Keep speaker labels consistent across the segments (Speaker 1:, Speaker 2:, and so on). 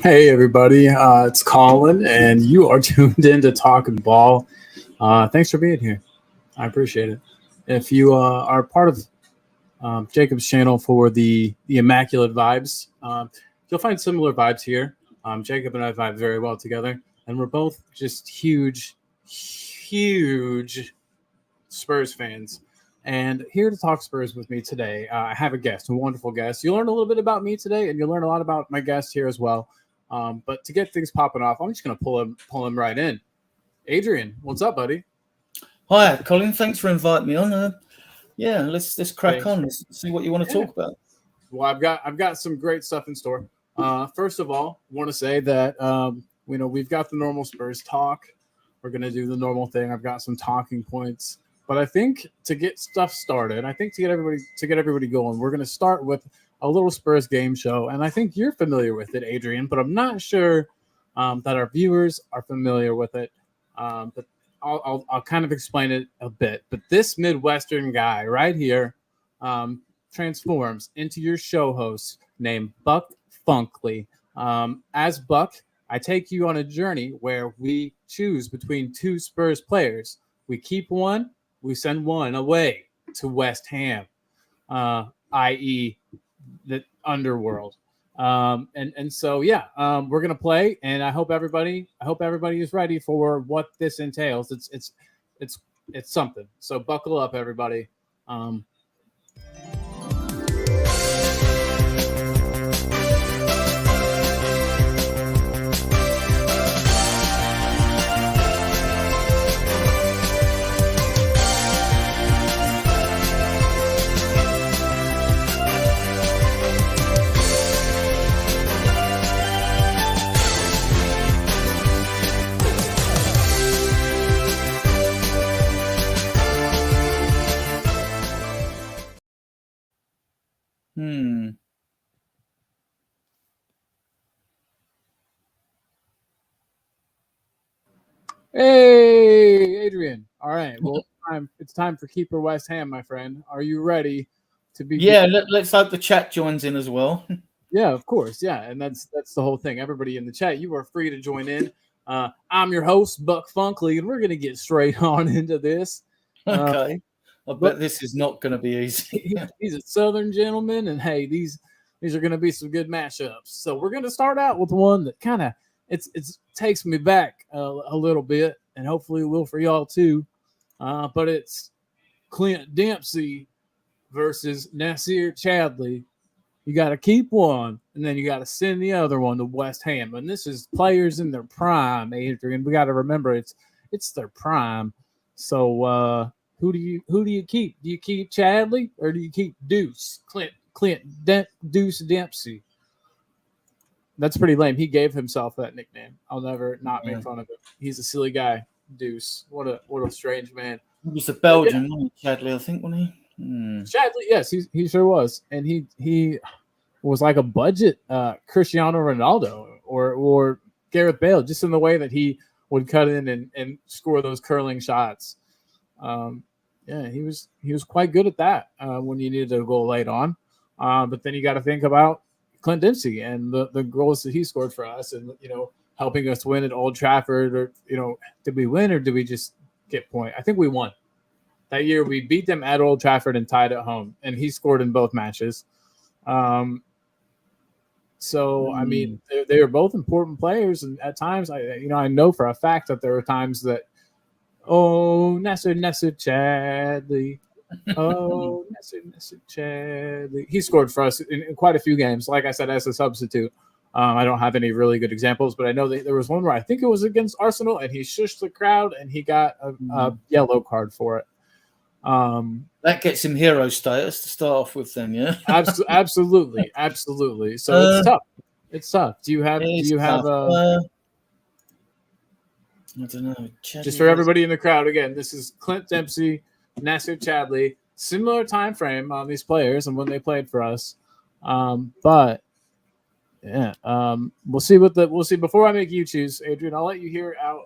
Speaker 1: Hey everybody, it's Colin, and you are tuned in to Talking Ball. Thanks for being here. I appreciate it. If you are part of Jacob's channel for the Immaculate Vibes, you'll find similar vibes here. Jacob and I vibe very well together, and we're both just huge Spurs fans. And here to talk Spurs with me today, I have a guest, a wonderful guest. You'll learn a little bit about me today, and you'll learn a lot about my guest here as well. But to get things popping off, I'm just going to pull him right in. Adrian, what's up, buddy?
Speaker 2: Hi, Colin. Thanks for inviting me on. Let's crack on. Let's see what you want to talk about.
Speaker 1: Well, I've got some great stuff in store. First of all, I want to say that we've got the normal Spurs talk. We're going to do the normal thing. I've got some talking points. But I think to get stuff started, to get everybody going, we're going to start with a little Spurs game show. And I think you're familiar with it, Adrian, but I'm not sure that our viewers are familiar with it. But I'll kind of explain it a bit. But this Midwestern guy right here transforms into your show host named Buck Funkley. As Buck, I take you on a journey where we choose between two Spurs players. We keep one. We send one away to West Ham, i.e., the underworld. So we're gonna play, and I hope everybody is ready for what this entails. It's something. So buckle up, everybody. Hey, Adrian. All right. Well, it's time for Keeper West Ham, my friend. Are you ready to be?
Speaker 2: Yeah, let's hope the chat joins in as well.
Speaker 1: Yeah, of course. Yeah, and that's the whole thing. Everybody in the chat, you are free to join in. I'm your host, Buck Funkley, and we're going to get straight on into this.
Speaker 2: Okay. I bet this is not going to be easy.
Speaker 1: He's a Southern gentleman, and hey, these are going to be some good matchups. So we're going to start out with one that kind of it takes me back a little bit, and hopefully it will for y'all too. But it's Clint Dempsey versus Nasir Chadley. You got to keep one, and then you got to send the other one to West Ham. And this is players in their prime, Adrian. We got to remember it's their prime. So who do you keep? Do you keep Chadley or do you keep Deuce Deuce Dempsey? That's pretty lame. He gave himself that nickname. I'll never not make fun of him. He's a silly guy, Deuce. What a strange man.
Speaker 2: He was a Belgian, Chadley, I think, wasn't he?
Speaker 1: Chadley, yes, he sure was, and he was like a budget Cristiano Ronaldo or Gareth Bale, just in the way that he would cut in and score those curling shots. He was quite good at that when you needed a goal late on. But then you got to think about Clint Dempsey and the goals that he scored for us, and helping us win at Old Trafford. Or did we win or did we just get point? I think we won. That year, we beat them at Old Trafford and tied at home, and he scored in both matches. I mean, they are both important players, and at times, I know for a fact that there are times that, Nasir Chadley, Nasir Chadley. He scored for us in quite a few games. Like I said, as a substitute. I don't have any really good examples, but I know that there was one where I think it was against Arsenal, and he shushed the crowd, and he got a yellow card for it.
Speaker 2: That gets him hero status to start off with, then, yeah.
Speaker 1: Absolutely. So it's tough. Do you have? I
Speaker 2: don't know.
Speaker 1: Just for everybody in the crowd, again, this is Clint Dempsey, Nasir Chadley. Similar time frame on these players and when they played for us, but yeah, we'll see before I make you choose, Adrian. I'll let you hear out.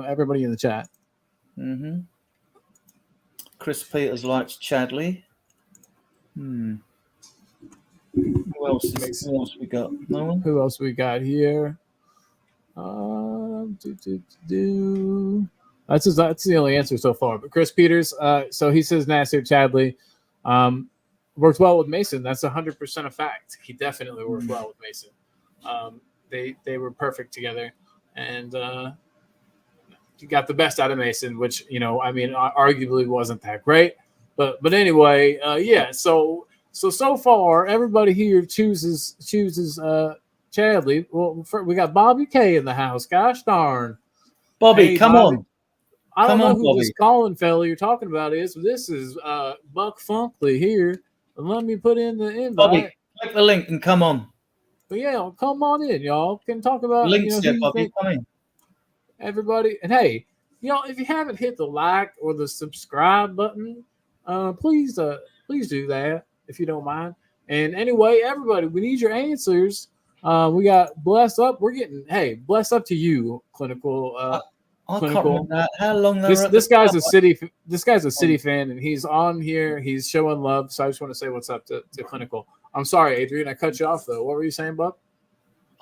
Speaker 1: Everybody in the chat.
Speaker 2: Mm-hmm. Chris Peters likes Chadley. Who else we got? No one?
Speaker 1: Who else we got here? That's the only answer so far. But Chris Peters, so he says Nasser Chadley worked well with Mason. That's 100% a fact. He definitely worked well with Mason. They were perfect together, and he got the best out of Mason, which arguably wasn't that great. But anyway, yeah. So far, everybody here chooses Chadley. Well, we got Bobby K in the house. Gosh darn,
Speaker 2: Bobby, hey, come
Speaker 1: Bobby.
Speaker 2: on.
Speaker 1: I don't know who
Speaker 2: Bobby.
Speaker 1: this calling fella you're talking about is. But this is Buck Funkley here. And let me put in the invite.
Speaker 2: Bobby, click the link and come on.
Speaker 1: But yeah, come on in, y'all. Can talk about
Speaker 2: links there, Bobby. Come in.
Speaker 1: Everybody, and hey, if you haven't hit the like or the subscribe button, please do that if you don't mind. And anyway, everybody, we need your answers. We got blessed up. We're getting blessed up to you, clinical.
Speaker 2: I can't remember how long
Speaker 1: this guy's a City fan, and he's on here. He's showing love. So I just want to say what's up to clinical. I'm sorry, Adrian, I cut you off though. What were you saying, Buck?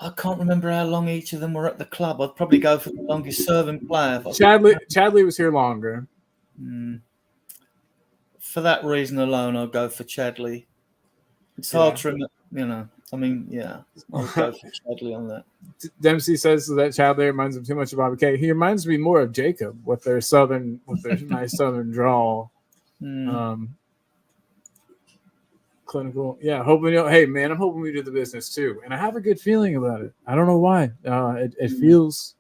Speaker 2: I can't remember how long each of them were at the club. I'd probably go for the longest serving player.
Speaker 1: Chadley was here longer.
Speaker 2: For that reason alone, I'll go for Chadley. It's hard to remember, yeah. I'll go for Chadley on that.
Speaker 1: Dempsey says that Chadley reminds him too much of Bobby K. He reminds me more of Jacob with their nice southern drawl. Clinical, yeah. Hoping hey man, I'm hoping we do the business too, and I have a good feeling about it. I don't know why. It feels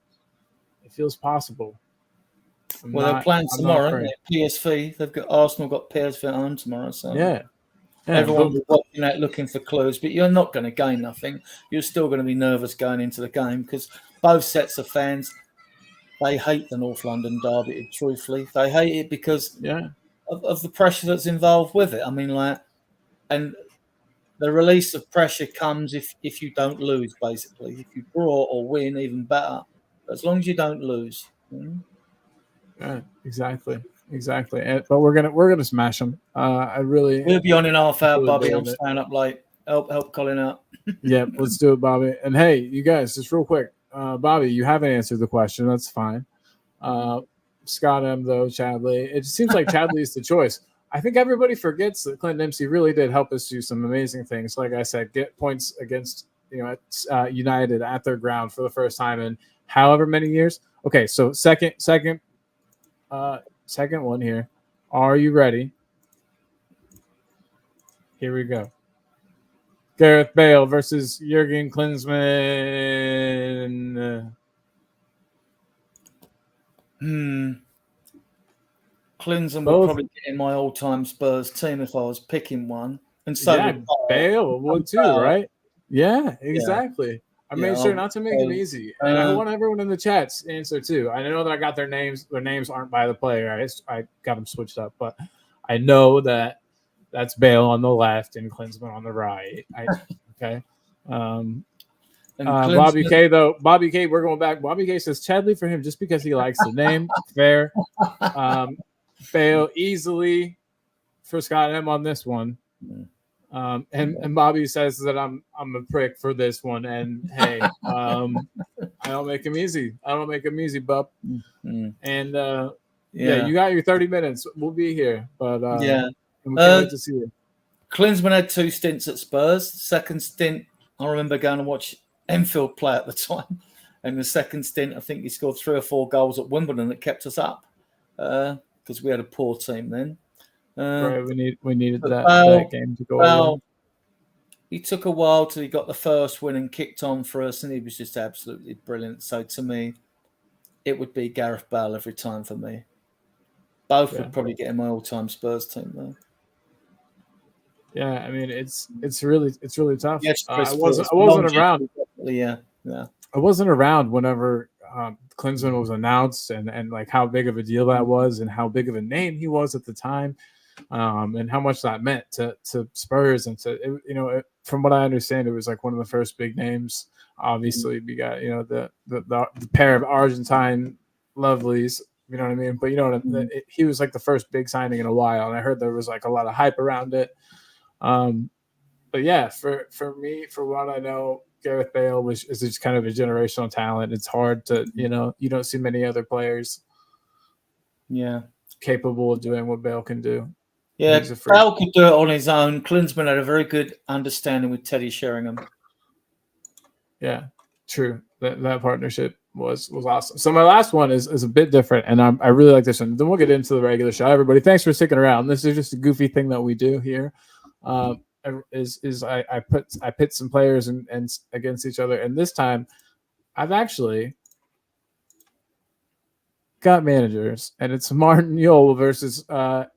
Speaker 1: possible.
Speaker 2: They're playing tomorrow. PSV. They've got Arsenal got PSV at home tomorrow. So
Speaker 1: yeah.
Speaker 2: Everyone will be watching that, looking for clues, but you're not going to gain nothing. You're still going to be nervous going into the game because both sets of fans, they hate the North London derby. Truthfully, they hate it because of the pressure that's involved with it. And the release of pressure comes if you don't lose, basically. If you draw or win, even better. But as long as you don't lose.
Speaker 1: Yeah, exactly. But we're gonna smash them.
Speaker 2: We'll be on in half hour, Bobby. I'm staying up late. Help Colin out.
Speaker 1: Yeah, let's do it, Bobby. And hey, you guys, just real quick, Bobby, you haven't answered the question. That's fine. Scott M though, Chadley. It seems like Chadley is the choice. I think everybody forgets that Clint Dempsey really did help us do some amazing things. Like I said, get points against United at their ground for the first time in however many years. Okay, so second one here. Are you ready? Here we go. Gareth Bale versus Jurgen Klinsmann.
Speaker 2: Klinsmann would probably get in my all-time Spurs team if I was picking one. And so would
Speaker 1: Bale would too, right? Yeah, exactly. Yeah. I made sure not to make it easy. And I want everyone in the chats answer too. I know that I got their names. Their names aren't by the player. I got them switched up, but I know that that's Bale on the left and Klinsmann on the right. Okay. Bobby K though. Bobby K, we're going back. Bobby K says Chadley for him just because he likes the name. Fair. Bale easily for Scott M on this one. And Bobby says that I'm a prick for this one. And hey, I don't make him easy. Bub. And you got your 30 minutes. We'll be here. But we can't wait to see you.
Speaker 2: Klinsmann had 2 stints at Spurs. Second stint, I remember going to watch Enfield play at the time. And the second stint, I think he scored 3 or 4 goals at Wimbledon that kept us up because we had a poor team then.
Speaker 1: Right, we needed that game to go well.
Speaker 2: He took a while till he got the first win and kicked on for us, and he was just absolutely brilliant. So to me, it would be Gareth Bale every time for me. Both would probably get in my all-time Spurs team though.
Speaker 1: Yeah, I mean it's really tough.
Speaker 2: Yes,
Speaker 1: I wasn't around.
Speaker 2: Yeah.
Speaker 1: I wasn't around whenever Klinsmann was announced and like how big of a deal that was and how big of a name he was at the time. And how much that meant to Spurs and from what I understand, it was like one of the first big names. Obviously, we got the pair of Argentine lovelies. You know what I mean? But he was like the first big signing in a while, and I heard there was like a lot of hype around it. but yeah, for me, for what I know, Gareth Bale is just kind of a generational talent. It's hard to, you don't see many other players
Speaker 2: Yeah.
Speaker 1: capable of doing what Bale can do.
Speaker 2: Yeah,
Speaker 1: He's a freak.
Speaker 2: Bale could do it on his own. Klinsmann had a very good understanding with Teddy Sheringham.
Speaker 1: Yeah, true. That partnership was awesome. So my last one is a bit different, and I really like this one. Then we'll get into the regular show. Everybody, thanks for sticking around. This is just a goofy thing that we do here. I pit some players and against each other, and this time I've actually got managers, and it's Martin Yule versus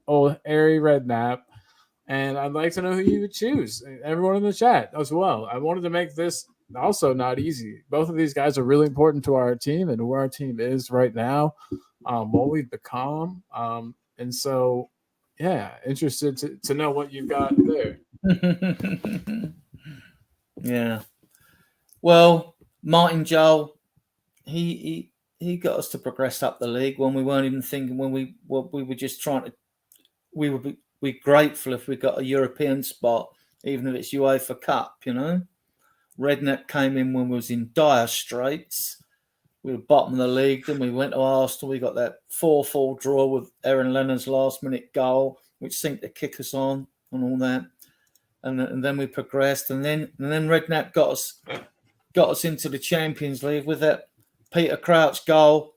Speaker 1: old Harry Redknapp. And I'd like to know who you would choose. Everyone in the chat as well. I wanted to make this also not easy. Both of these guys are really important to our team and where our team is right now, what we've become. And so, yeah, interested to know what you've got there.
Speaker 2: Yeah. Well, Martin Joel, he got us to progress up the league when we weren't even thinking. When we were just trying to, we would be grateful if we got a European spot, even if it's UEFA Cup. Redknapp came in when we was in dire straits. We were bottom of the league. Then we went to Arsenal. We got that 4-4 draw with Aaron Lennon's last-minute goal, which seemed to kick us on and all that. And then we progressed. And then Redknapp got us into the Champions League with that Peter Crouch goal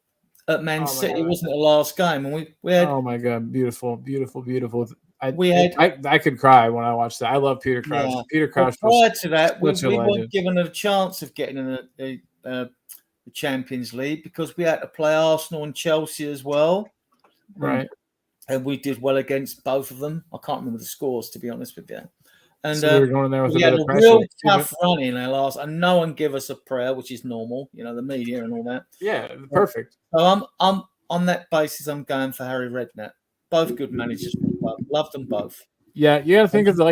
Speaker 2: at Man City. Wasn't it the last game? And we had.
Speaker 1: Oh my God! Beautiful, beautiful, beautiful.
Speaker 2: I
Speaker 1: could cry when I watched that. I love Peter Crouch.
Speaker 2: Yeah.
Speaker 1: Peter Crouch.
Speaker 2: Prior to that, we weren't given a chance of getting in the Champions League because we had to play Arsenal and Chelsea as well.
Speaker 1: Right.
Speaker 2: And we did well against both of them. I can't remember the scores, to be honest with you. And
Speaker 1: so we were going there with
Speaker 2: we
Speaker 1: a bit
Speaker 2: had
Speaker 1: of
Speaker 2: a
Speaker 1: pressure.
Speaker 2: real tough run in our last, and no one gave us a prayer, which is normal, the media and all that.
Speaker 1: Yeah, perfect.
Speaker 2: So I'm on that basis. I'm going for Harry Redknapp. Both good managers. Loved them both.
Speaker 1: Yeah, you got to think of the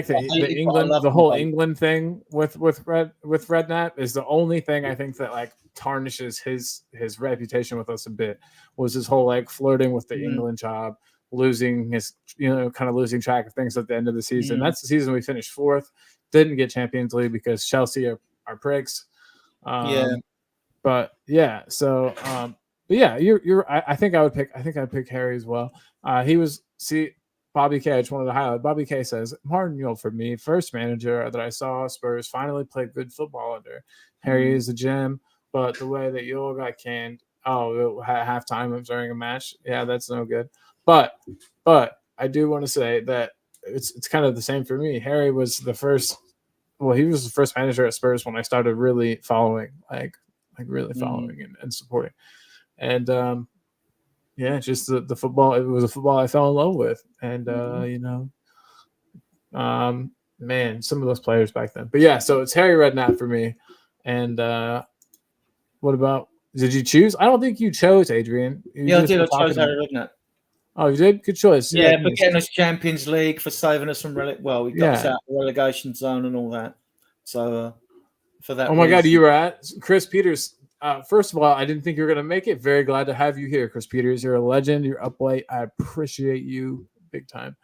Speaker 1: England, the whole England thing with Redknapp is the only thing I think that like tarnishes his reputation with us a bit. Was his whole like flirting with the England job, losing his kind of losing track of things at the end of the season. That's the season we finished fourth, didn't get Champions League because Chelsea are pricks. But yeah, so but yeah, I think I'd pick Harry as well. He was Bobby K, I just wanted to highlight. Bobby K says, Martin Yule for me, first manager that I saw Spurs finally play good football under. Harry is a gem, but the way that Yule got canned, at halftime during a match, yeah, that's no good. But I do want to say that it's kind of the same for me. Harry was the first. Well, he was the first manager at Spurs when I started really following, like really following and supporting, and yeah, just the football. It was a football I fell in love with, and man, some of those players back then. But yeah, so it's Harry Redknapp for me. And what about? Did you choose? I don't think you chose, Adrian.
Speaker 2: I did. I chose Harry Redknapp.
Speaker 1: Oh, you did? Good choice.
Speaker 2: Yeah, but getting us Champions League for saving us from we got us out of the relegation zone and all that. So for that.
Speaker 1: Oh my God, you were at Chris Peters. First of all, I didn't think you were going to make it. Very glad to have you here, Chris Peters. You're a legend. You're up late. I appreciate you big time.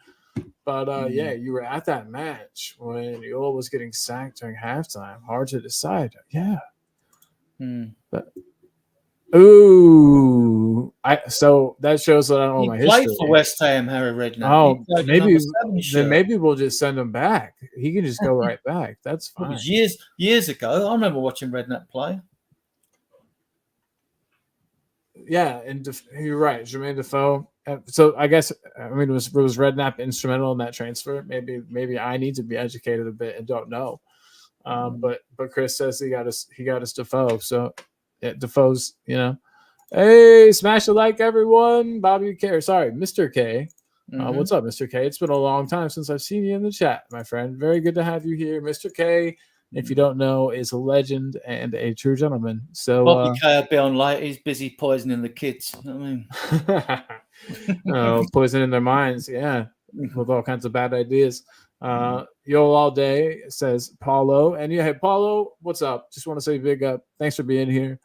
Speaker 1: But yeah, you were at that match when Yule was getting sacked during halftime. Hard to decide. Yeah. But, so that shows that I don't know my history.
Speaker 2: He played for West Ham, Harry Redknapp.
Speaker 1: Oh, maybe we'll just send him back. He can just go right back. That's fine.
Speaker 2: It was years ago. I remember watching Redknapp play.
Speaker 1: Yeah, and you're right, Jermaine Defoe. So I guess was Redknapp instrumental in that transfer? Maybe I need to be educated a bit and don't know. But Chris says he got us Defoe. So yeah, Defoe's hey, smash a like, everyone. Bobby K, sorry, Mr. K. What's up, Mr. K? It's been a long time since I've seen you in the chat, my friend. Very good to have you here, Mr. K. If you don't know, is a legend and a true gentleman. So
Speaker 2: Bobby K will be on late. He's busy poisoning the kids. You know what I
Speaker 1: mean? Poisoning their minds, yeah, with all kinds of bad ideas. Yole all day says Paulo, and yeah, hey Paulo, what's up? Just want to say big up. Thanks for being here.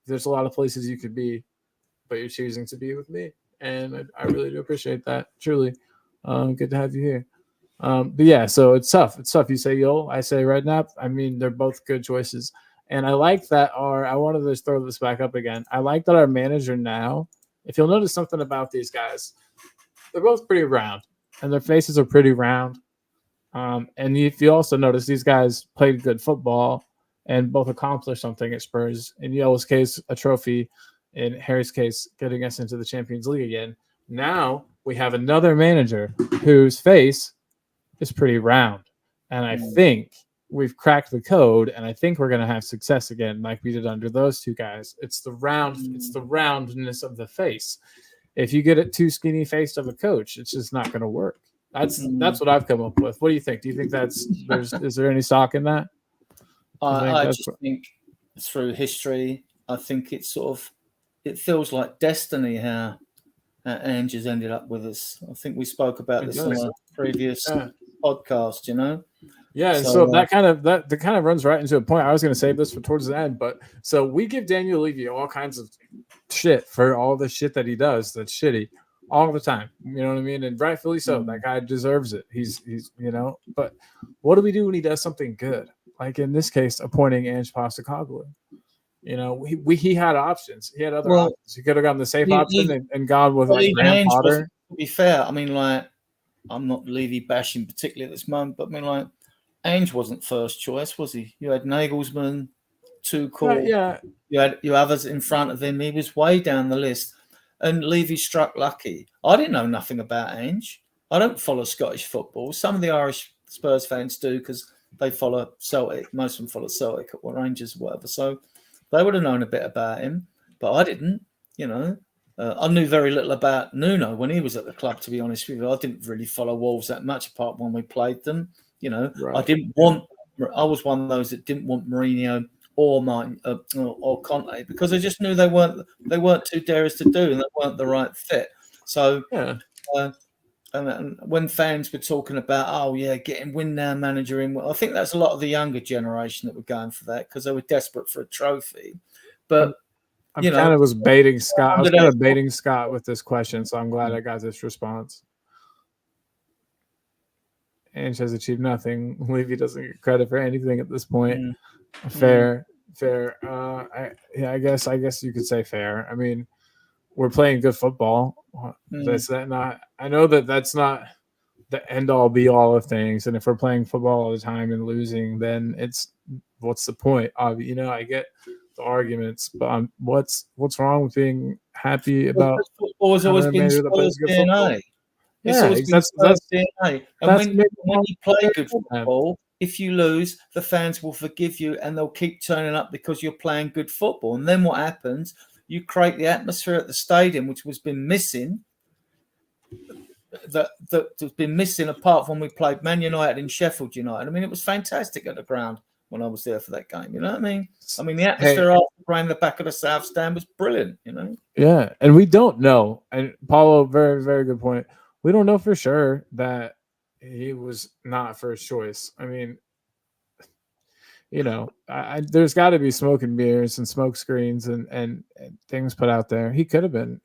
Speaker 1: There's a lot of places you could be, but you're choosing to be with me, and I really do appreciate that. Truly, good to have you here. But yeah, so it's tough. It's tough. You say Yule, I say Redknapp. I mean, they're both good choices. And I like that I wanted to just throw this back up again. I like that our manager now, if you'll notice something about these guys, they're both pretty round and their faces are pretty round. And if you also notice, these guys played good football and both accomplished something at Spurs. In Yellow's case, a trophy. In Harry's case, getting us into the Champions League again. Now we have another manager whose face is pretty round. And I think we've cracked the code, and I think we're going to have success again, like we did under those two guys. It's the roundness of the face. If you get it too skinny faced of a coach, it's just not going to work. That's what I've come up with. What do you think? Do you think is there any stock in that?
Speaker 2: I just think through history, I think it feels like destiny how Ange has ended up with us. I think we spoke about this on a previous podcast,
Speaker 1: Yeah, and so that kind of runs right into a point. I was going to save this for towards the end, but so we give Daniel Levy all kinds of shit for all the shit that he does that's shitty all the time. You know what I mean? And rightfully so. That guy deserves it. He's but what do we do when he does something good? Like in this case, appointing Ange Postecoglou. He had options. He had other options. He could have gone the safe option and gone with like Graham Potter.
Speaker 2: To be fair, I mean, like, I'm not Levy bashing particularly at this moment, but I mean, like, Ange wasn't first choice, was he? You had Nagelsmann, Tuchel.
Speaker 1: Yeah.
Speaker 2: You had others in front of him. He was way down the list. And Levy struck lucky. I didn't know nothing about Ange. I don't follow Scottish football. Some of the Irish Spurs fans do because they follow Celtic. Most of them follow Celtic or Rangers or whatever. So they would have known a bit about him. But I didn't, I knew very little about Nuno when he was at the club, to be honest with you. I didn't really follow Wolves that much apart when we played them.
Speaker 1: Right.
Speaker 2: I was one of those that didn't want Mourinho or Conte because I just knew they weren't too dares to do and they weren't the right fit. So and when fans were talking about getting win now manager in, I think that's a lot of the younger generation that were going for that because they were desperate for a trophy. But
Speaker 1: I kind of was baiting Scott. I was kind of baiting Scott with this question, so I'm glad I got this response. Ange has achieved nothing. Levy doesn't get credit for anything at this point. Fair. I guess you could say fair. I mean, we're playing good football. That's that not. I know that's not the end all be all of things. And if we're playing football all the time and losing, then what's the point? I get the arguments, but what's wrong with being happy about?
Speaker 2: Football has always been Spurs DNA. It's always been Spurs DNA. And when you play good football, if you lose, the fans will forgive you and they'll keep turning up because you're playing good football. And then what happens? You create the atmosphere at the stadium, which has been missing. That's been missing apart from when we played Man United and Sheffield United. I mean, it was fantastic at the ground when I was there for that game. You know what I mean? I mean, the atmosphere around the back of the South Stand was brilliant.
Speaker 1: Yeah, and we don't know. And Paulo, very, very good point. We don't know for sure that he was not first choice. I mean, there's got to be smoke and mirrors and smoke screens and things put out there. He could have been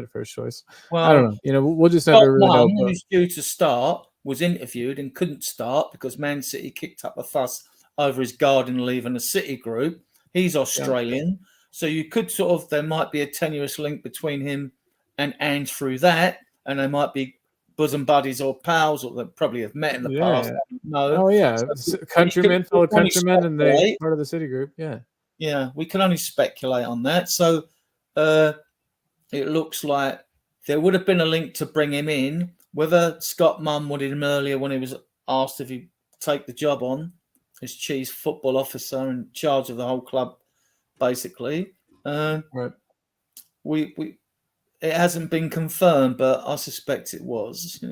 Speaker 1: first choice. Well, I don't know. We'll just never really know.
Speaker 2: Who's due to start was interviewed and couldn't start because Man City kicked up a fuss over his garden leave in the City group. He's Australian, so you could there might be a tenuous link between him and Ange through that, and they might be bosom buddies or pals, or they probably have met in the past. No.
Speaker 1: Oh yeah, so countrymen, fellow countrymen, and they part of the City group. Yeah,
Speaker 2: we can only speculate on that. So it looks like there would have been a link to bring him in. Whether Scott Munn wanted him earlier when he was asked if he'd take the job on as chief football officer in charge of the whole club, basically.
Speaker 1: Right.
Speaker 2: It hasn't been confirmed, but I suspect it was.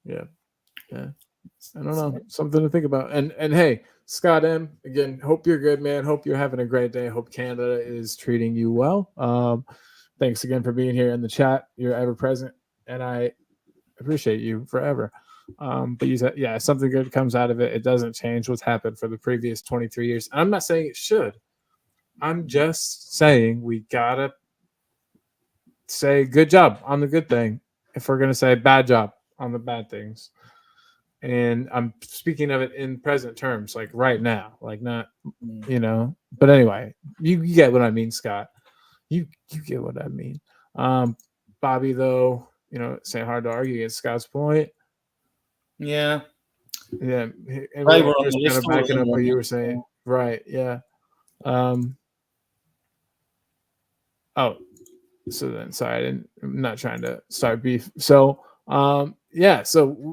Speaker 1: Yeah. I don't know. Something to think about. And hey, Scott M, again, hope you're good, man. Hope you're having a great day. Hope Canada is treating you well. Thanks again for being here in the chat. You're ever present, and I appreciate you forever. But you said, something good comes out of it. It doesn't change what's happened for the previous 23 years. And I'm not saying it should. I'm just saying we gotta say good job on the good thing if we're gonna say bad job on the bad things. and I'm speaking of it in present terms, like right now, like not, But anyway, you get what I mean, Scott. You get what I mean. Bobby, though, it's hard to argue against Scott's point.
Speaker 2: Yeah.
Speaker 1: Yeah, and
Speaker 2: They
Speaker 1: we're
Speaker 2: were on
Speaker 1: just
Speaker 2: the
Speaker 1: kind
Speaker 2: list,
Speaker 1: of
Speaker 2: all of
Speaker 1: backing
Speaker 2: them
Speaker 1: up
Speaker 2: were
Speaker 1: what
Speaker 2: on
Speaker 1: you
Speaker 2: the
Speaker 1: were
Speaker 2: list.
Speaker 1: saying. Right, yeah. Oh, so then, sorry, I'm not trying to start beef. So, so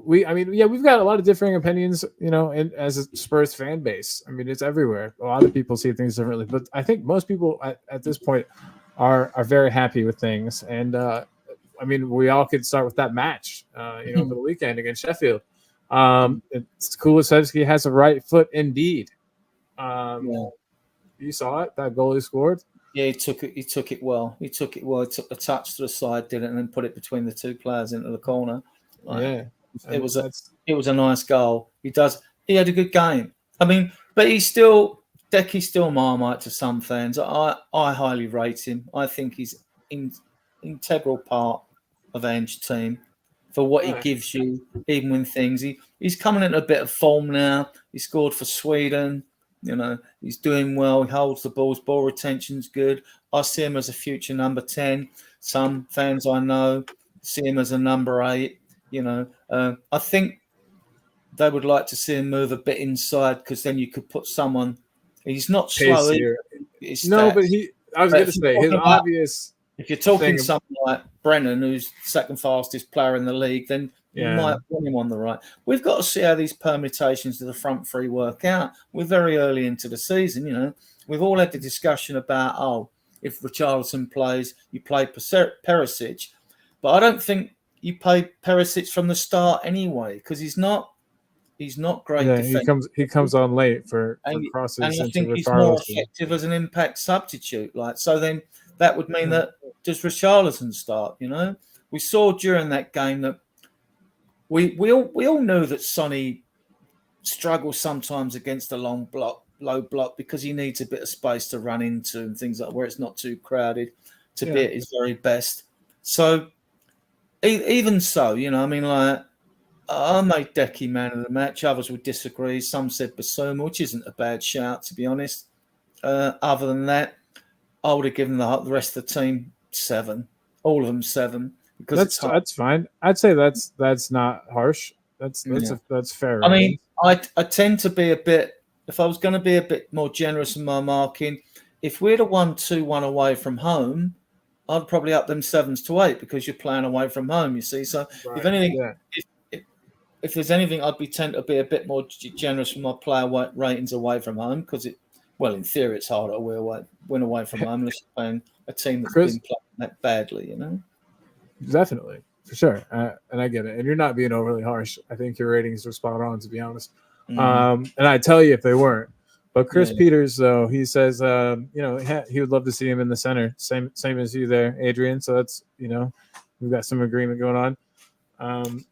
Speaker 1: we've got a lot of differing opinions, and as a Spurs fan base, I mean, it's everywhere. A lot of people see things differently, but I think most people at this point are very happy with things. And we all could start with that match, for the weekend against Sheffield. Kulusevski has a right foot indeed. You saw it, that goal he scored.
Speaker 2: Yeah, he took it well. He took the touch to the side, did it, and then put it between the two players into the corner. It was a nice goal. He had a good game. I mean, but he's still Marmite to some fans. I highly rate him. I think he's an integral part of Ange's team for what he gives you, even when he's coming into a bit of form now. He scored for Sweden. He's doing well. He holds the balls. Ball retention's good. I see him as a future number 10. Some fans I know see him as a number 8. I think they would like to see him move a bit inside because then you could put someone. He's not slow.
Speaker 1: No, but I was going to say his obvious.
Speaker 2: If you're talking someone like Brennan, who's second fastest player in the league, then you might want him on the right. We've got to see how these permutations of the front three work out. We're very early into the season, We've all had the discussion about, if Richarlison plays, you play Perisic. But I don't think you play Perisic from the start anyway, because he's not great.
Speaker 1: Yeah, he comes on late for crosses.
Speaker 2: And I think he's more effective as an impact substitute. So then that would mean that does Richarlison start? We saw during that game that we all knew that Sonny struggles sometimes against a low block because he needs a bit of space to run into and things like where it's not too crowded to be at his very best. So even so, I made Decky man of the match. Others would disagree. Some said Basuma, which isn't a bad shout, to be honest. Other than that, I would have given the rest of the team 7. All of them 7. Because
Speaker 1: that's fine. I'd say that's not harsh. That's fair.
Speaker 2: I mean, I tend to be a bit. If I was going to be a bit more generous in my marking, if we'd have won 2-1 away from home, I'd probably up them 7s to 8 because you're playing away from home. You see, so if anything, if there's anything, I'd tend to be a bit more generous with my player ratings away from home because in theory, it's harder to win away from home unless you're playing a team that's been playing that badly,
Speaker 1: Definitely, for sure, and I get it. And you're not being overly harsh. I think your ratings are spot on, to be honest. And I'd tell you if they weren't. But Chris Peters, though, he says, he would love to see him in the center. Same as you there, Adrian. So that's, we've got some agreement going on.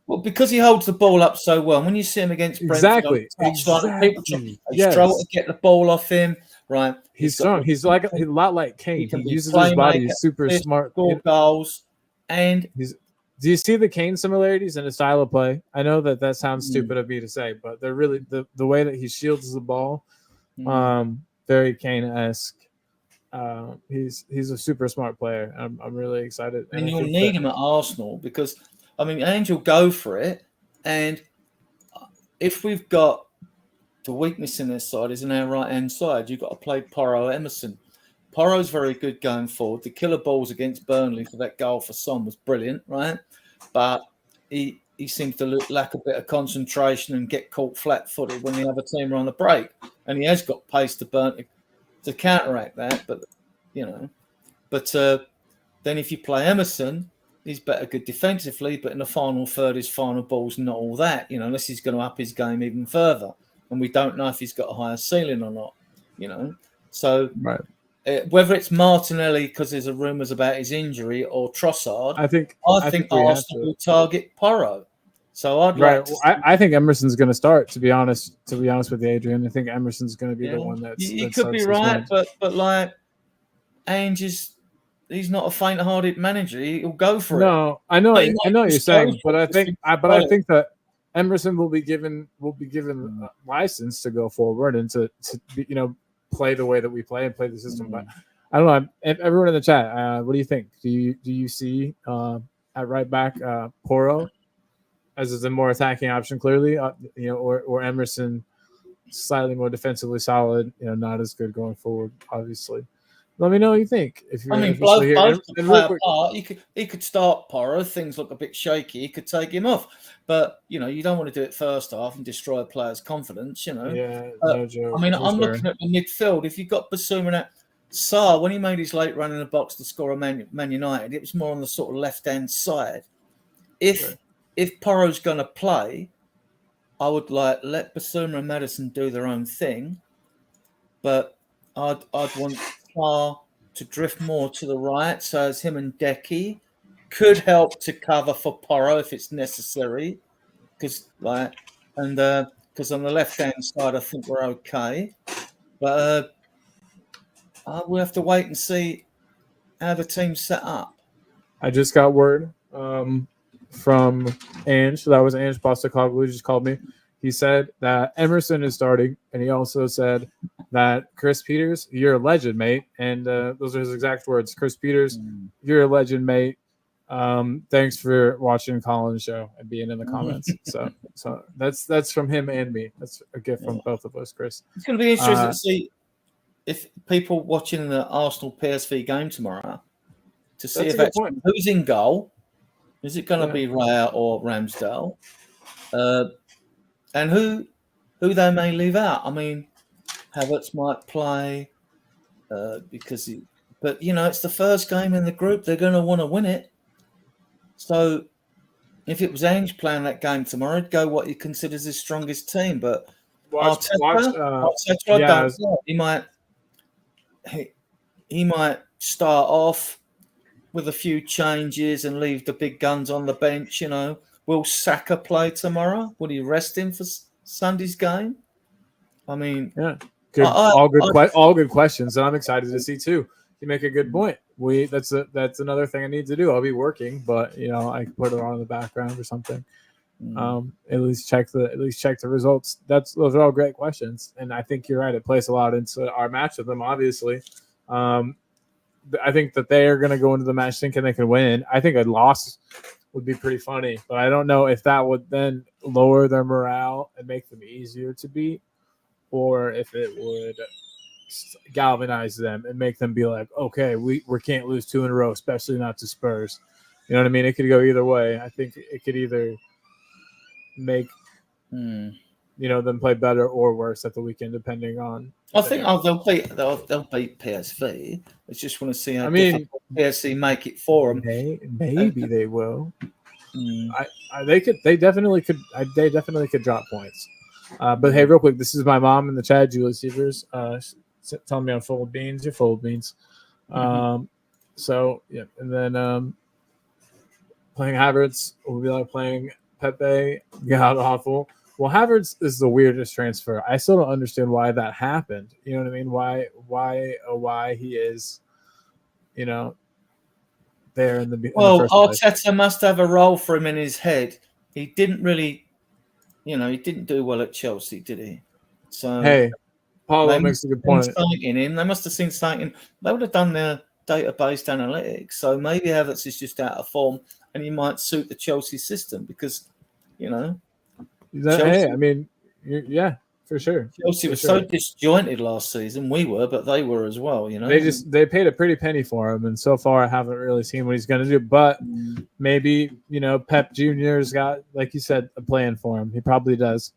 Speaker 2: Well, because he holds the ball up so well. When you see him against Brentford, people struggle to get the ball off him. Right,
Speaker 1: he's strong. He's a lot like Kane. He uses his body. He's super smart.
Speaker 2: Score goals. And
Speaker 1: do you see the Kane similarities in his style of play? I know that sounds stupid of me to say, but they're really the way that he shields the ball, very Kane-esque. He's a super smart player. I'm really excited.
Speaker 2: And you'll need him at Arsenal because, Ange will go for it. And if we've got the weakness in their side is in our right-hand side, you've got to play Porro Emerson. Porro's very good going forward. The killer balls against Burnley for that goal for Son was brilliant, right? But he seems to lack a bit of concentration and get caught flat-footed when the other team are on the break. And he has got pace to counteract that, but then if you play Emerson, he's better good defensively, but in the final third, his final ball's not all that, unless he's going to up his game even further. And we don't know if he's got a higher ceiling or not, So
Speaker 1: right.
Speaker 2: Whether it's Martinelli because there's rumours about his injury or Trossard, I think Arsenal will target Porro. So I'd like to
Speaker 1: I think Emerson's going to start. To be honest with you, Adrian, I think Emerson's going to be the one that's.
Speaker 2: You could be right, but like Ange he's not a faint-hearted manager. He'll go for it.
Speaker 1: No, I know what you're saying, but I think that Emerson will be given license to go forward and to play the way that we play and play the system. But I don't know. Everyone in the chat, what do you think? Do you see at right back Porro as a more attacking option, clearly, or Emerson slightly more defensively solid, not as good going forward, obviously. Let me know what you think. If you're
Speaker 2: both
Speaker 1: here.
Speaker 2: could play a part. He could start Porro. Things look a bit shaky. He could take him off, but you don't want to do it first half and destroy a player's confidence.
Speaker 1: Yeah, no joke.
Speaker 2: I'm looking at the midfield. If you've got Basuma and Sarr, when he made his late run in the box to score a Man United, it was more on the sort of left-hand side. If Porro's going to play, I would let Basuma and Maddison do their own thing, but I'd want Sarr to drift more to the right, so as him and Decky could help to cover for Porro if it's necessary. Because on the left-hand side, I think we're okay, but we'll have to wait and see how the team's set up.
Speaker 1: I just got word from Ange. That was Ange Postecoglou who just called me. He said that Emerson is starting, and he also said that Chris Peters, you're a legend, mate. And those are his exact words. Chris Peters, you're a legend, mate. Thanks for watching Colin's show and being in the comments. So that's from him and me. That's a gift from both of us, Chris.
Speaker 2: It's going to be interesting to see if people watching the Arsenal PSV game tomorrow to see if who's in goal. Is it going to be Raya or Ramsdale? And who they may leave out. I mean, Havertz might play because it's the first game in the group. They're going to want to win it. So if it was Ange playing that game tomorrow, he'd go what he considers his strongest team. But he might start off with a few changes and leave the big guns on the bench. Will Saka play tomorrow? Would he rest him for Sunday's game? I mean,
Speaker 1: good, all good questions, and I'm excited to see too. You make a good point. That's another thing I need to do. I'll be working, but I can put it on in the background or something. At least check the results. Those are all great questions, and I think you're right. It plays a lot into our match with them. Obviously, I think that they are going to go into the match thinking they can win. I think a loss would be pretty funny, but I don't know if that would then lower their morale and make them easier to beat, or if it would galvanize them and make them be like, okay, we can't lose 2 in a row, especially not to Spurs. You know what I mean? It could go either way. I think it could either make them play better or worse at the weekend, depending on.
Speaker 2: I think they'll beat PSV. I just want to see how difficult PSV make it for them.
Speaker 1: Maybe they will. They definitely could. They definitely could drop points. But hey, real quick, this is my mom in the chat, Julie Severs, telling me I'm full of beans. You're full of beans. So yeah, and then playing Havertz will be like playing Pepe. God awful. Well, Havertz is the weirdest transfer. I still don't understand why that happened. You know what I mean? Why he is, there in the
Speaker 2: first place. Arteta must have a role for him in his head. He didn't really, he didn't do well at Chelsea, did he? So
Speaker 1: hey, Paulo makes a good point.
Speaker 2: In him, they must have seen something. They would have done their database analytics. So maybe Havertz is just out of form, and he might suit the Chelsea system because,
Speaker 1: Chelsea, I mean, yeah, for sure.
Speaker 2: Chelsea was so disjointed last season. We were, but they were as well.
Speaker 1: They paid a pretty penny for him, and so far I haven't really seen what he's going to do. But maybe Pep Jr.'s got, like you said, a plan for him. He probably does.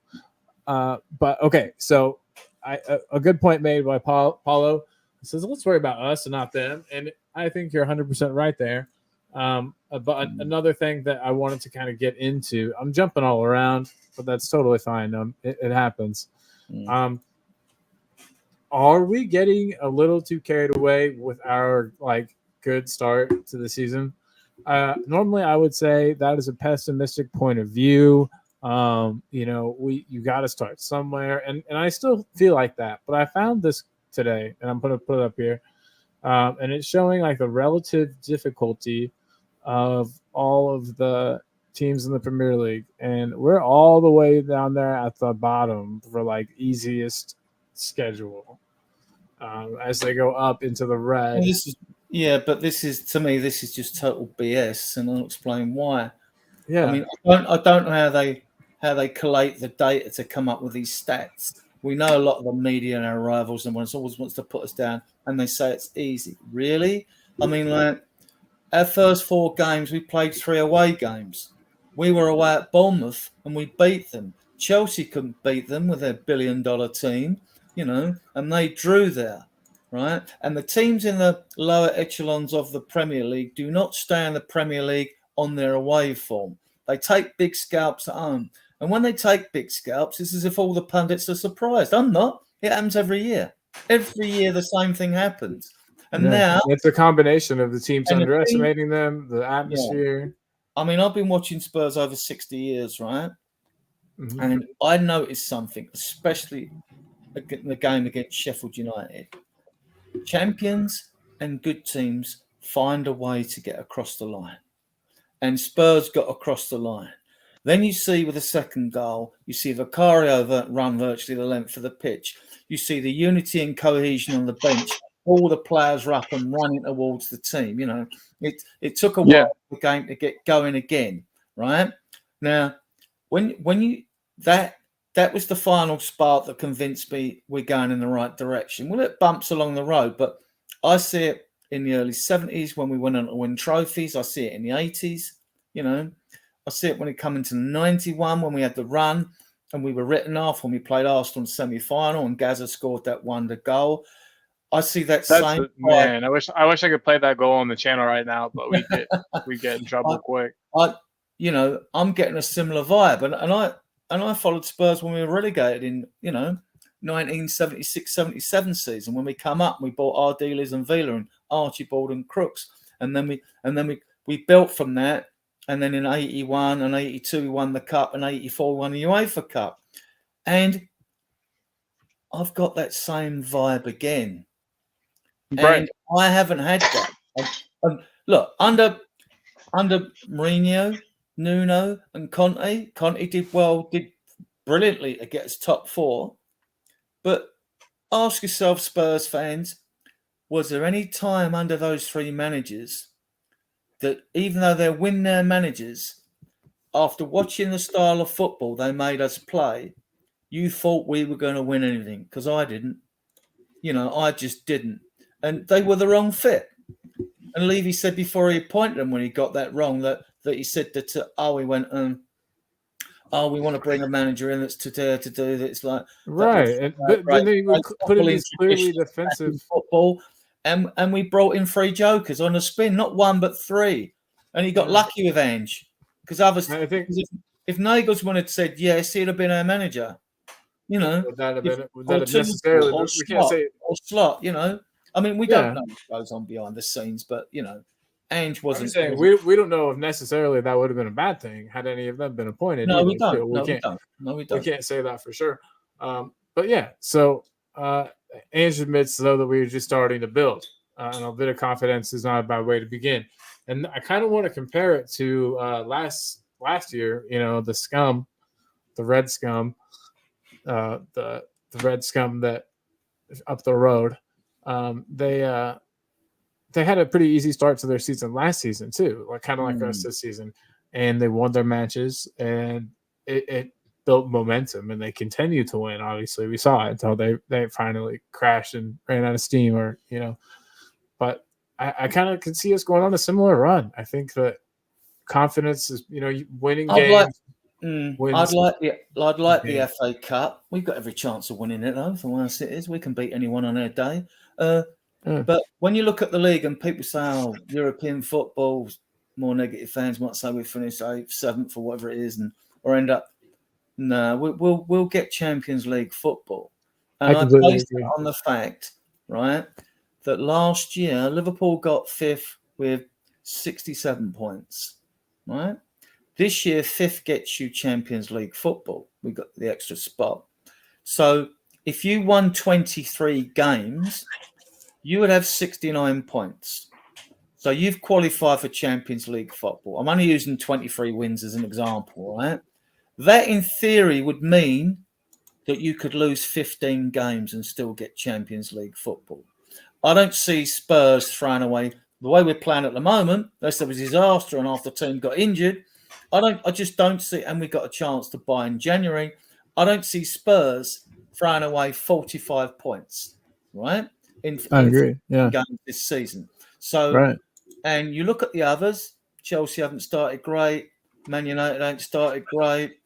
Speaker 1: But okay, so a good point made by Paulo. He says, let's worry about us and not them, and I think you're 100% right there. But another thing that I wanted to kind of get into, I'm jumping all around, but that's totally fine. It happens. Are we getting a little too carried away with our good start to the season? Normally, I would say that is a pessimistic point of view. You got to start somewhere, and I still feel like that. But I found this today, and I'm going to put it up here, and it's showing the relative difficulty of all of the teams in the Premier League, and we're all the way down there at the bottom for like easiest schedule. As they go up into the red.
Speaker 2: Well, but this is to me, this is just total BS, and I'll explain why.
Speaker 1: Yeah,
Speaker 2: I mean, I don't know how they collate the data to come up with these stats. We know a lot of the media and our rivals and one always wants to put us down, and they say it's easy. Really? I mean, like our first 4 games, we played 3 away games. We were away at Bournemouth and we beat them. Chelsea couldn't beat them with their billion-dollar team, and they drew there, right? And the teams in the lower echelons of the Premier League do not stay in the Premier League on their away form. They take big scalps at home. And when they take big scalps, it's as if all the pundits are surprised. I'm not. It happens every year. Every year the same thing happens. And now
Speaker 1: it's a combination of the teams underestimating them, the atmosphere.
Speaker 2: Yeah. I mean, I've been watching Spurs over 60 years, right?
Speaker 1: Mm-hmm.
Speaker 2: And I noticed something, especially in the game against Sheffield United. Champions and good teams find a way to get across the line. And Spurs got across the line. Then you see with the second goal, you see Vicario run virtually the length of the pitch. You see the unity and cohesion on the bench. All the players are up and running towards the team. It took a while for the game to get going again, right? Now, when you that was the final spark that convinced me we're going in the right direction. Well, it bumps along the road, but I see it in the early 70s when we went on to win trophies. I see it in the 80s, I see it when it come into 91 when we had the run and we were written off when we played Arsenal in semi-final and Gaza scored that wonder goal. I see that same.
Speaker 3: Man, I wish I could play that goal on the channel right now, but we get in trouble quick.
Speaker 2: I'm getting a similar vibe, and I followed Spurs when we were relegated in 1976-77 season when we come up. We bought our dealers and Villa and Archibald and Crooks, and then we built from that. And then in 81 and 82, we won the Cup, and 84, we won the UEFA Cup. And I've got that same vibe again.
Speaker 3: Right.
Speaker 2: And I haven't had that. Look, under Mourinho, Nuno, and Conte did brilliantly to get us top 4. But ask yourself, Spurs fans, was there any time under those 3 managers that even though they're their managers, after watching the style of football they made us play, you thought we were going to win anything? Because I didn't. I just didn't. And they were the wrong fit. And Levy said before he appointed them when he got that wrong that he said that, we went, we want to bring a manager in that's to dare to do that. It's like...
Speaker 1: Right. But then they would put in these clearly defensive...
Speaker 2: football. And we brought in 3 jokers on a spin, not 1 but 3, and he got lucky with Ange because others. I think if Nagelsmann had said yes, he'd have been our manager. Would that have necessarily? We can't say or Slot. I mean, we don't know what goes on behind the scenes, but Ange wasn't.
Speaker 1: I'm saying we don't know if necessarily that would have been a bad thing had any of them been appointed.
Speaker 2: No,
Speaker 1: either.
Speaker 2: we don't. We don't.
Speaker 1: We can't say that for sure. But yeah, so. Ange admits, though, that we were just starting to build, and a bit of confidence is not a bad way to begin. And I kind of want to compare it to last year. The scum, the red scum, the red scum that up the road. They had a pretty easy start to their season last season too, kind of like us this season, and they won their matches, and it built momentum, and they continue to win. Obviously, we saw it until they finally crashed and ran out of steam, But I kind of can see us going on a similar run. I think that confidence is, winning games.
Speaker 2: I'd like the FA Cup. We've got every chance of winning it, though. The worst it is, we can beat anyone on their day. But when you look at the league and people say, European football, more negative fans might say we finished 8th, 7th, or whatever it is, or end up. No, we'll get Champions League football. And I based it on the fact, right, that last year Liverpool got 5th with 67 points, right? This year, 5th gets you Champions League football. We got the extra spot. So if you won 23 games, you would have 69 points. So you've qualified for Champions League football. I'm only using 23 wins as an example, right? That in theory would mean that you could lose 15 games and still get Champions League football. I don't see Spurs throwing away the way we're playing at the moment. Unless there was a disaster and half the team got injured. I just don't see, and we got a chance to buy in January. I don't see Spurs throwing away 45 points, right?
Speaker 1: I agree. Yeah.
Speaker 2: Games this season. So,
Speaker 1: right.
Speaker 2: And you look at the others. Chelsea haven't started great. Man United ain't started great.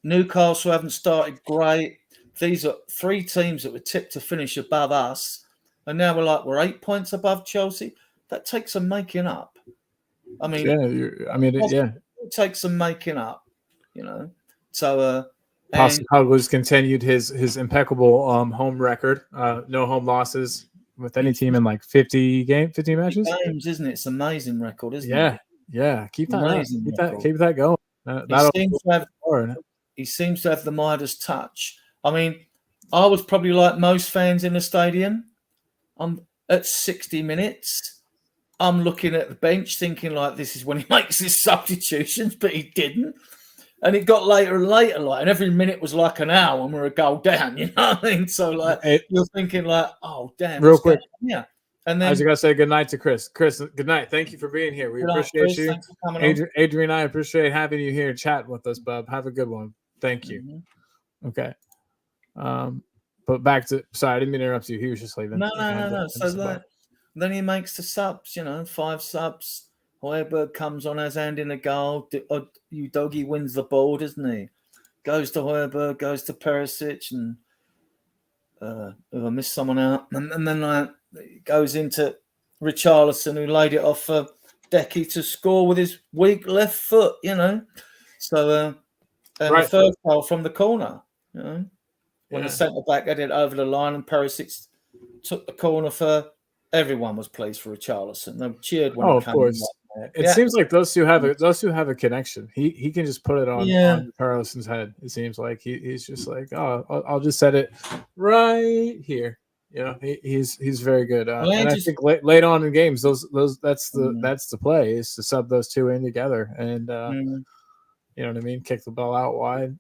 Speaker 2: Newcastle haven't started great. These are 3 teams that were tipped to finish above us, and now we're 8 points above Chelsea. That takes some making up. I mean, it takes some making up, So,
Speaker 1: Postecoglou's continued his impeccable home record. No home losses with any team in like 50 matches.
Speaker 2: Games, isn't it? It's an amazing record, isn't it?
Speaker 1: Yeah. Keep that
Speaker 2: amazing
Speaker 1: up. Keep that going.
Speaker 2: He seems to have the Midas touch. I mean, I was probably like most fans in the stadium. I'm at 60 minutes. I'm looking at the bench thinking like this is when he makes his substitutions, but he didn't. And it got later and later, and every minute was like an hour and we're a goal down, you know what I mean? So you're thinking like, oh damn.
Speaker 1: Real quick.
Speaker 2: Yeah. And then
Speaker 1: I was gonna say good night to Chris. Chris, good night. Thank you for being here. We appreciate you.
Speaker 2: Thanks for coming on.
Speaker 1: Adrian, I appreciate having you here chatting with us, bub. Have a good one. Thank you. Mm-hmm. Okay. But back to sorry, I didn't mean to interrupt you. He was just leaving.
Speaker 2: No. So then he makes the subs, 5 subs. Højbjerg comes on as hand in the goal. Udogie wins the ball, doesn't he? Goes to Højbjerg, goes to Perisic, and I missed someone out. And then goes into Richarlison, who laid it off for Decky to score with his weak left foot, So, the first goal from the corner, when the centre back had it over the line and Perisic took the corner for. Everyone was pleased for Richarlison. They cheered when
Speaker 1: of course. It seems like those two have a connection. He can just put it on Richarlison's head. It seems like he's just like, I'll just set it right here. He's very good. And I think late on in games, that's the play is to sub those two in together and you know what I mean. Kick the ball out wide.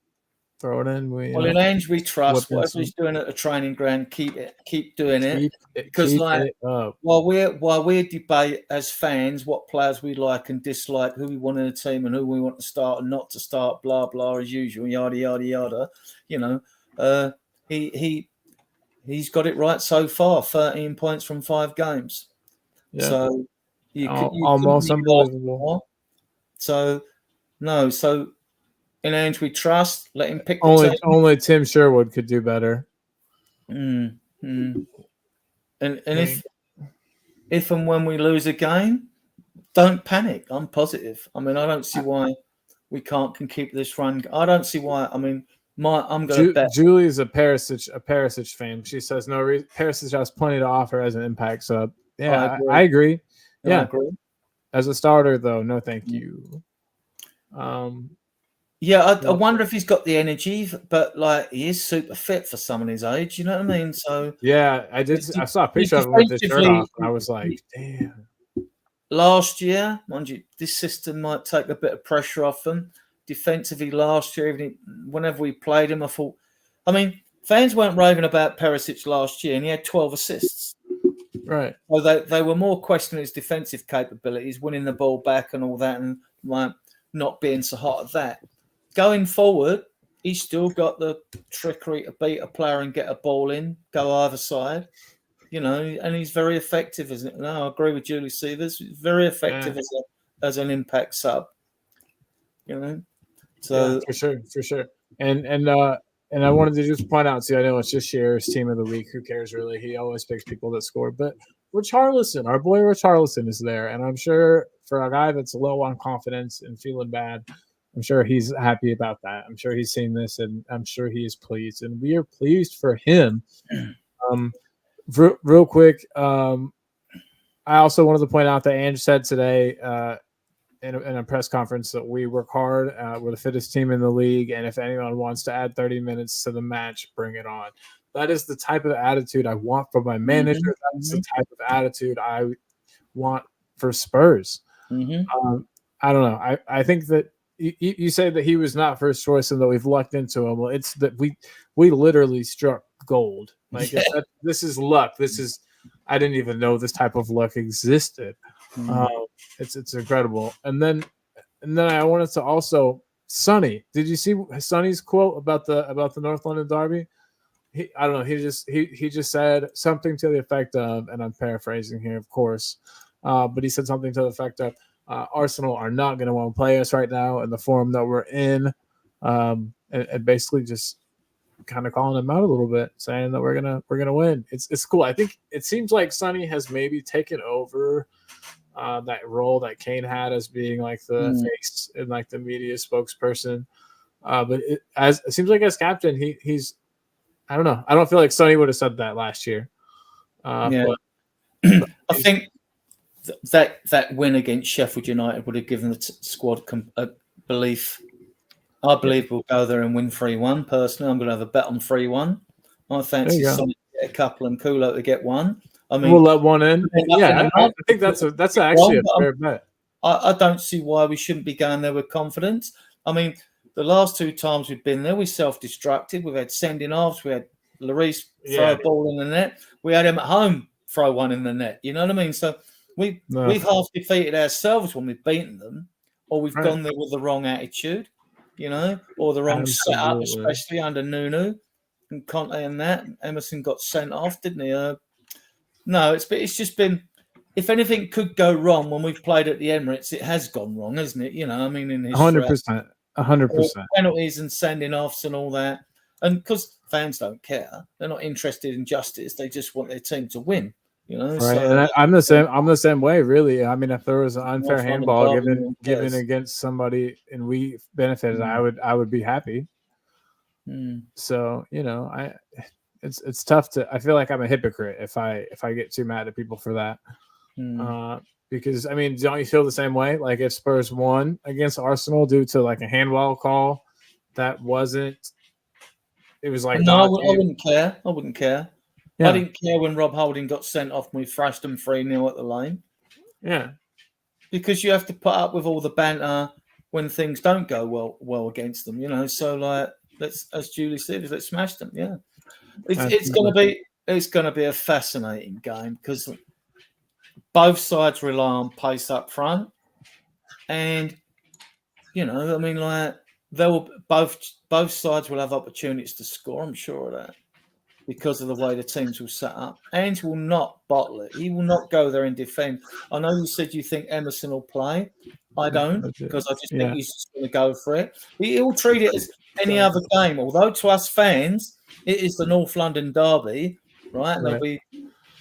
Speaker 1: Throw it in.
Speaker 2: In Ange, we trust whatever he's doing at the training ground. Keep doing it. Because while we debate as fans what players we like and dislike, who we want in a team and who we want to start and not to start, blah blah as usual, yada yada yada. He's got it right so far. 13 points from 5 games. Yeah. So you
Speaker 1: almost unbelievable.
Speaker 2: So no, so. In Ange, we trust. Let him pick.
Speaker 1: Only Tim Sherwood could do better.
Speaker 2: And if and when we lose a game, don't panic. I'm positive. I mean, I don't see why we can keep this run. I don't see why. I mean, I'm going to bet.
Speaker 1: Julie's a Perisic fan. She says no. Perisic has plenty to offer as an impact sub. Yeah, I agree. Yeah, I agree. As a starter, though, no, thank you.
Speaker 2: Yeah, I wonder if he's got the energy, but he is super fit for someone his age. You know what I mean? So
Speaker 1: yeah, I did. I saw a picture of him with his shirt off, and I was like, damn.
Speaker 2: Last year, mind you, this system might take a bit of pressure off them. Defensively, last year, whenever we played him, I thought. I mean, fans weren't raving about Perisic last year, and he had 12 assists.
Speaker 1: Right.
Speaker 2: So they were more questioning his defensive capabilities, winning the ball back, and all that, and not being so hot at that. Going forward, he's still got the trickery to beat a player and get a ball in, go either side, and he's very effective, isn't it? No, I agree with Julie Seavers. He's very effective as an impact sub, So
Speaker 1: for sure. And I wanted to just point out, I know it's just Shearer's team of the week. Who cares really? He always picks people that score. But Richarlison, our boy Richarlison is there. And I'm sure for a guy that's low on confidence and feeling bad, I'm sure he's happy about that. I'm sure he's seen this, and I'm sure he is pleased. And we are pleased for him. Real quick, I also wanted to point out that Ange said today in a press conference that we work hard. We're the fittest team in the league, and if anyone wants to add 30 minutes to the match, bring it on. That is the type of attitude I want from my manager. That's the type of attitude I want for Spurs.
Speaker 2: Mm-hmm.
Speaker 1: I don't know. I think that you say that he was not first choice and that we've lucked into him. Well, it's that we literally struck gold. Like this is luck. This is I didn't even know this type of luck existed. It's incredible. And then I wanted to also Sonny. Did you see Sonny's quote about the North London derby? I don't know. He just said something to the effect of, and I'm paraphrasing here, of course, but he said something to the effect of, Arsenal are not going to want to play us right now in the form that we're in, and basically just kind of calling them out a little bit, saying that we're gonna win. It's cool. I think it seems like Sonny has maybe taken over that role that Kane had as being like the face and like the media spokesperson. But it seems like as captain, he's I don't know. I don't feel like Sonny would have said that last year. But
Speaker 2: I think that win against Sheffield United would have given the squad a belief. I believe we'll go there and win 3-1. Personally, I'm going to have a bet on 3-1. I fancy Sonny to get a couple and Kulo to get one. I mean,
Speaker 1: we'll let one in. Yeah, I think that's actually a fair bet.
Speaker 2: I don't see why we shouldn't be going there with confidence. I mean, the last 2 times we've been there, we self-destructed. We've had sending offs. We had Lloris throw a ball in the net. We had him at home throw one in the net. You know what I mean? So we've half defeated ourselves when we've beaten them, or we've gone there with the wrong attitude, you know, or the wrong setup, especially under Nuno and Conte and that. Emerson got sent off, didn't he? No, it's just been. If anything could go wrong when we've played at the Emirates, it has gone wrong, hasn't it? You know, I mean, in history,
Speaker 1: 100%.
Speaker 2: Penalties and sending offs and all that, and because fans don't care, they're not interested in justice. They just want their team to win. You know,
Speaker 1: right? So, and I'm the same. I'm the same way, really. I mean, if there was an unfair handball given against somebody and we benefited, I would be happy. So you know, it's tough to. I feel like I'm a hypocrite if I get too mad at people for that. Because I mean, don't you feel the same way? Like if Spurs won against Arsenal due to like a handball call, that wasn't. It was like
Speaker 2: no, I wouldn't care. I wouldn't care.
Speaker 1: Yeah.
Speaker 2: I didn't care when Rob Holding got sent off and we thrashed them 3-0 at the lane.
Speaker 1: Yeah,
Speaker 2: because you have to put up with all the banter when things don't go well against them. You know, so like let's, as Julie said, let's smash them. Yeah, it's going to be a fascinating game because both sides rely on pace up front, and you know, I mean, like both sides will have opportunities to score. I'm sure of that because of the way the teams will set up. Ange will not bottle it. He will not go there and defend. I know you said you think Emerson will play. I don't because I just think he's just going to go for it. He'll treat it as any other game. Although to us fans, it is the North London derby, right? And there'll be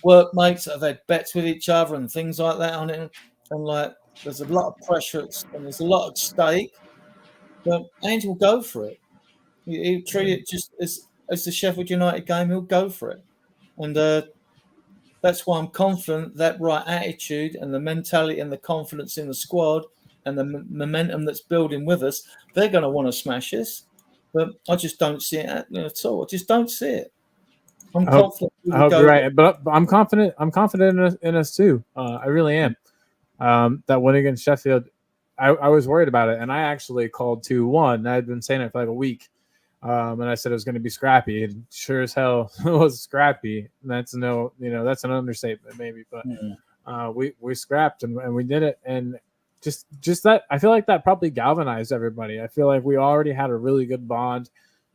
Speaker 2: workmates that have had bets with each other and things like that on it. And like, there's a lot of pressure and there's a lot at stake. But Ange will go for it. He'll treat it just as the Sheffield United game. He'll go for it, and that's why I'm confident that right attitude and the mentality and the confidence in the squad and the momentum that's building with us, they're going to want to smash us. But I just don't see it at all. I just don't see it. I'm confident.
Speaker 1: I hope you're right, but I'm confident. I'm confident in us too. I really am. That win against Sheffield, I was worried about it, and I actually called 2-1. I had been saying it for like a week, and I said it was going to be scrappy. And sure as hell, it was scrappy. And that's that's an understatement, maybe, but we scrapped and we did it, and just that I feel like that probably galvanized everybody. I feel like we already had a really good bond.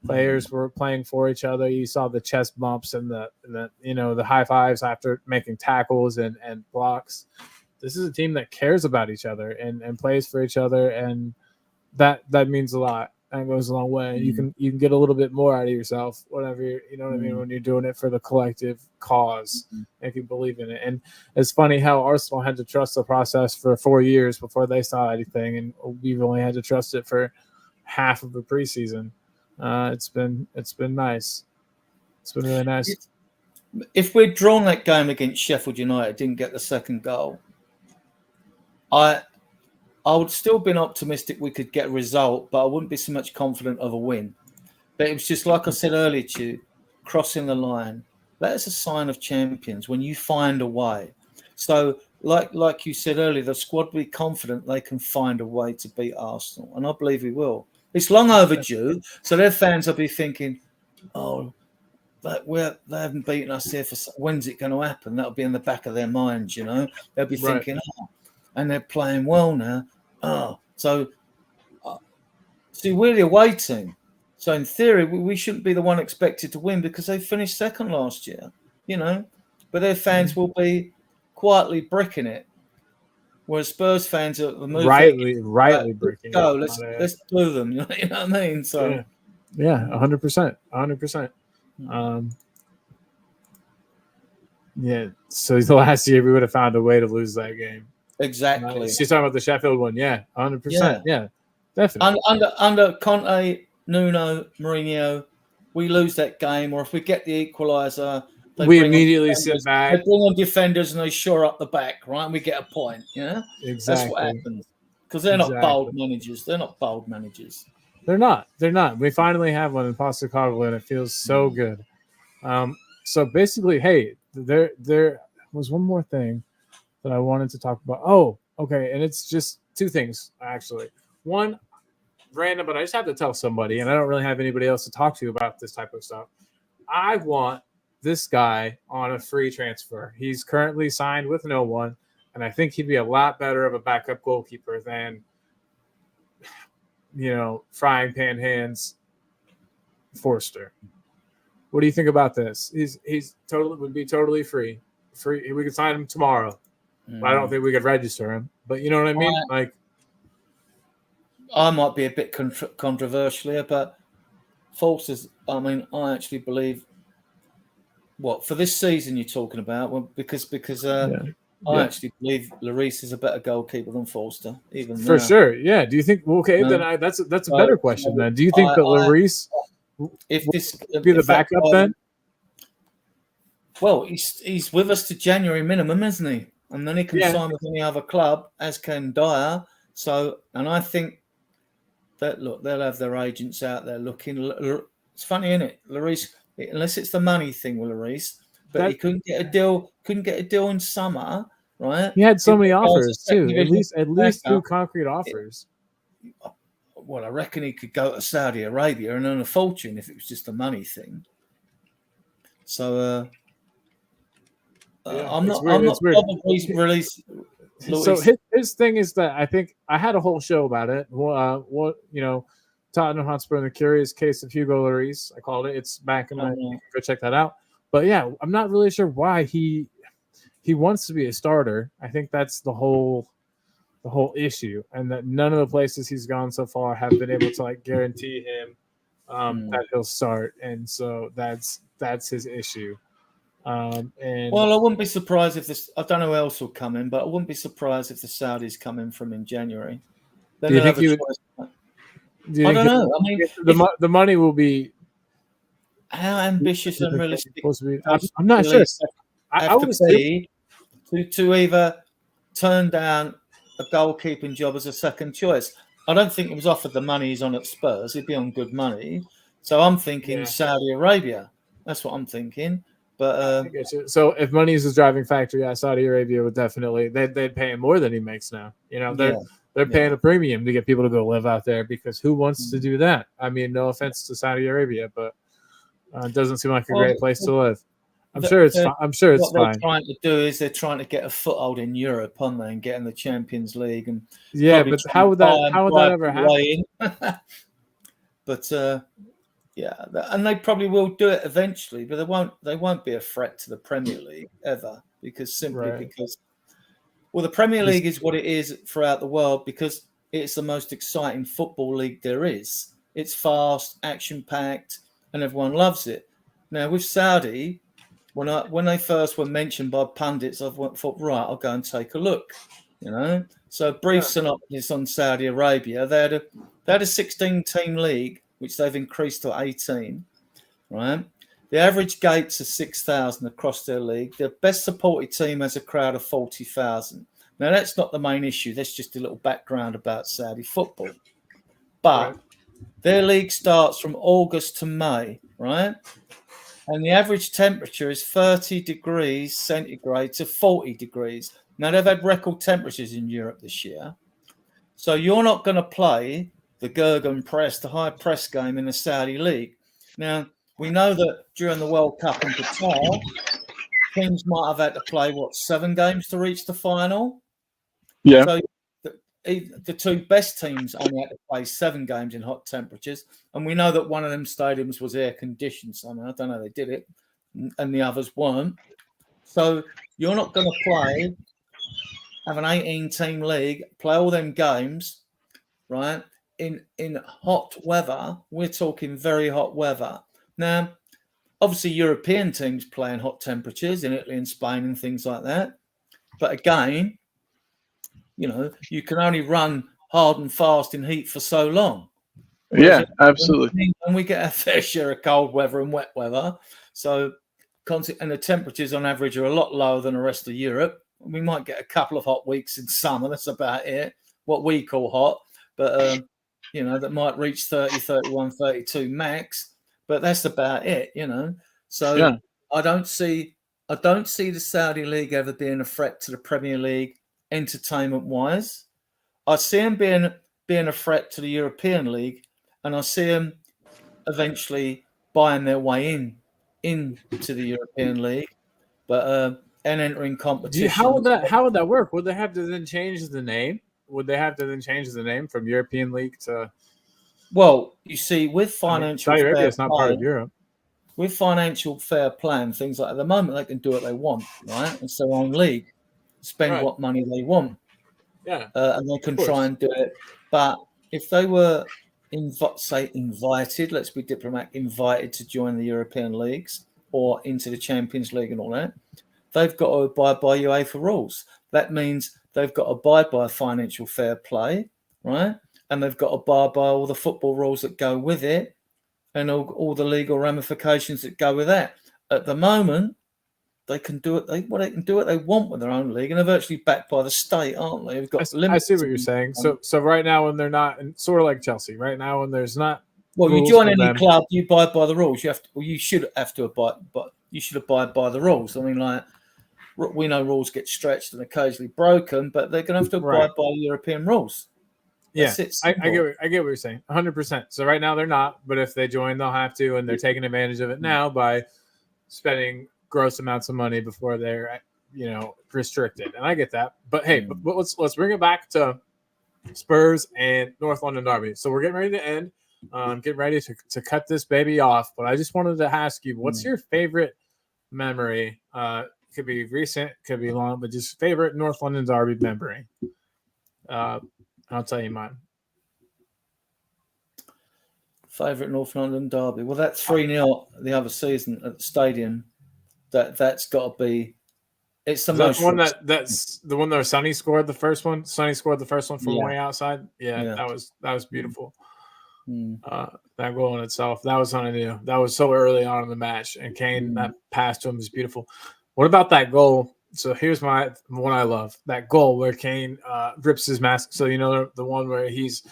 Speaker 1: Players were playing for each other. You saw the chest bumps and the high fives after making tackles and blocks. This is a team that cares about each other and plays for each other, and that means a lot. That goes a long way. You can get a little bit more out of yourself, whatever you know what I mean, when you're doing it for the collective cause, if you believe in it. And it's funny how Arsenal had to trust the process for 4 years before they saw anything, and we've only had to trust it for half of the preseason. It's been nice. It's been really nice.
Speaker 2: If we'd drawn that game against Sheffield United, didn't get the second goal, I would still been optimistic we could get a result, but I wouldn't be so much confident of a win. But it was just like I said earlier to you, crossing the line. That is a sign of champions when you find a way. So like you said earlier, the squad will be confident they can find a way to beat Arsenal, and I believe we will. It's long overdue, so their fans will be thinking, "Oh, they haven't beaten us here for when's it going to happen?" That'll be in the back of their minds, you know. They'll be thinking, "Oh, and they're playing well now." Oh, so see, we're the away team, so in theory, we shouldn't be the one expected to win because they finished second last year, you know. But their fans will be quietly bricking it, whereas Spurs fans are the move
Speaker 1: rightly bricking
Speaker 2: go.
Speaker 1: it.
Speaker 2: Let's do them. You know what I mean? So
Speaker 1: yeah, 100%, 100%. Yeah. So the last year we would have found a way to lose that game.
Speaker 2: Exactly.
Speaker 1: She's talking about the Sheffield one. Yeah, 100%. Yeah, definitely.
Speaker 2: Under Conte, Nuno, Mourinho, we lose that game, or if we get the equaliser,
Speaker 1: we immediately sit back.
Speaker 2: They bring on defenders and they shore up the back, right? And we get a point. Yeah,
Speaker 1: exactly.
Speaker 2: That's what happens because they're not bold managers. They're not bold managers.
Speaker 1: They're not. We finally have one in Postecoglou, and it feels so good. So basically, hey, there was one more thing that I wanted to talk about. Oh, okay, and it's just two things actually. One, random, but I just have to tell somebody, and I don't really have anybody else to talk to about this type of stuff. I want this guy on a free transfer. He's currently signed with no one, and I think he'd be a lot better of a backup goalkeeper than, frying pan hands Forster. What do you think about this? He's would be totally free. We could sign him tomorrow. But I don't think we could register him. But you know what I mean? Like,
Speaker 2: I might be a bit controversial here, but Forster's. I mean, I actually believe. What for this season you're talking about? Well, because I actually believe Lloris is a better goalkeeper than Forster, even
Speaker 1: for sure. Yeah. Do you think? Okay, then that's a better question. Then, do you think that Lloris,
Speaker 2: if this
Speaker 1: be the backup then?
Speaker 2: Well, he's with us to January minimum, isn't he? And then he can sign with any other club, as can Dyer. So, and I think that they'll have their agents out there looking. It's funny, isn't it? Lloris. Unless it's the money thing with Lloris, but he couldn't get a deal. Couldn't get a deal in summer, right?
Speaker 1: He had so many offers too. At least 2 concrete offers.
Speaker 2: Well, I reckon he could go to Saudi Arabia and earn a fortune if it was just a money thing. So I'm not probably release.
Speaker 1: So his thing is that I think I had a whole show about it. Tottenham Hotspur and the Curious Case of Hugo Lloris, I called it. It's back in my go check that out. But yeah, I'm not really sure why he wants to be a starter. I think that's the whole issue, and that none of the places he's gone so far have been able to guarantee him that he'll start, and so that's his issue. And
Speaker 2: well, I wouldn't be surprised if this. I don't know who else will come in, but I wouldn't be surprised if the Saudis come in from in January. Then they'll have a choice. I don't know. I mean,
Speaker 1: the money will be
Speaker 2: how ambitious and realistic.
Speaker 1: I'm not sure. I would
Speaker 2: be to either turn down a goalkeeping job as a second choice. I don't think he was offered the money he's on at Spurs. He'd be on good money. So I'm thinking Saudi Arabia. That's what I'm thinking. But
Speaker 1: so if money is his driving factor, Saudi Arabia would definitely they'd pay him more than he makes now. They're paying a premium to get people to go live out there because who wants to do that? I mean, no offense to Saudi Arabia, but it doesn't seem like a great place to live. I'm sure it's fine. What they're trying
Speaker 2: to do is they're trying to get a foothold in Europe, aren't they, and get in the Champions League. And
Speaker 1: but how would that ever happen?
Speaker 2: But and they probably will do it eventually, but they won't be a threat to the Premier League ever because the Premier League is what it is throughout the world because it's the most exciting football league there is. It's fast, action-packed, and everyone loves it. Now, with Saudi, when they first were mentioned by pundits, I thought, right, I'll go and take a look. So brief synopsis on Saudi Arabia. They had a 16-team league, which they've increased to 18, right? The average gates are 6,000 across their league. Their best supported team has a crowd of 40,000. Now, that's not the main issue. That's just a little background about Saudi football. But their league starts from August to May, right? and the average temperature is 30 degrees centigrade to 40 degrees. Now, they've had record temperatures in Europe this year. So you're not going to play the Gurgen press, the high press game in the Saudi League. Now, we know that during the World Cup in Qatar, teams might have had to play, 7 games to reach the final?
Speaker 3: Yeah.
Speaker 2: So the 2 best teams only had to play 7 games in hot temperatures. And we know that one of them stadiums was air conditioned somehow. I don't know how they did it. And the others weren't. So you're not going to have an 18-team league, play all them games, right, in hot weather. We're talking very hot weather. Now, obviously, European teams play in hot temperatures in Italy and Spain and things like that. But again, you can only run hard and fast in heat for so long.
Speaker 3: Yeah, absolutely.
Speaker 2: And we get a fair share of cold weather and wet weather. So, and the temperatures on average are a lot lower than the rest of Europe. We might get a couple of hot weeks in summer. That's about it. What we call hot. But, that might reach 30, 31, 32 max. But that's about it, So yeah. I don't see the Saudi League ever being a threat to the Premier League entertainment-wise. I see them being a threat to the European League, and I see them eventually buying their way into the European League, but and entering competition.
Speaker 1: How would that work? Would they have to then change the name? Would they have to then change the name from European League to?
Speaker 2: Well, you see, with financial
Speaker 1: Saudi Arabia, it's not part of Europe.
Speaker 2: With financial fair play and things like that, at the moment, they can do what they want, right? It's their own league, spend what money they want, and they can try and do it. But if they were invited, let's be diplomatic, invited to join the European leagues or into the Champions League and all that, they've got to abide by UEFA rules. That means they've got to abide by financial fair play, right? And they've got to abide by all the football rules that go with it and all the legal ramifications that go with that. At the moment, they can do it. They can do what they want with their own league, and they're virtually backed by the state, aren't they? They've got
Speaker 1: I see what you're saying. So right now, when they're not, sort of like Chelsea, right now when there's not.
Speaker 2: Well, you join any club, you abide by the rules. You have to. Well, you should have to abide, but you should abide by the rules. I mean, like we know rules get stretched and occasionally broken, but they're going to have to abide by European rules.
Speaker 1: That's I get what you're saying, 100%. So right now they're not, but if they join, they'll have to, and they're taking advantage of it now by spending gross amounts of money before they're restricted, and I get that. But hey, but let's bring it back to Spurs and North London Derby. So we're getting ready to end, getting ready to cut this baby off. But I just wanted to ask you, what's your favorite memory? Could be recent, could be long, but just favorite North London Derby memory. I'll tell you mine.
Speaker 2: Favorite North London derby. Well, that 3-0 the other season at the stadium. That's got to be. It's the most
Speaker 1: one that's the one that Sonny scored the first one. Sonny scored the first one from way outside. Yeah, that was beautiful. That goal in itself, that was unreal. That was so early on in the match, and Kane that pass to him is beautiful. What about that goal? So here's one I love. That goal where Kane rips his mask. So the one where he's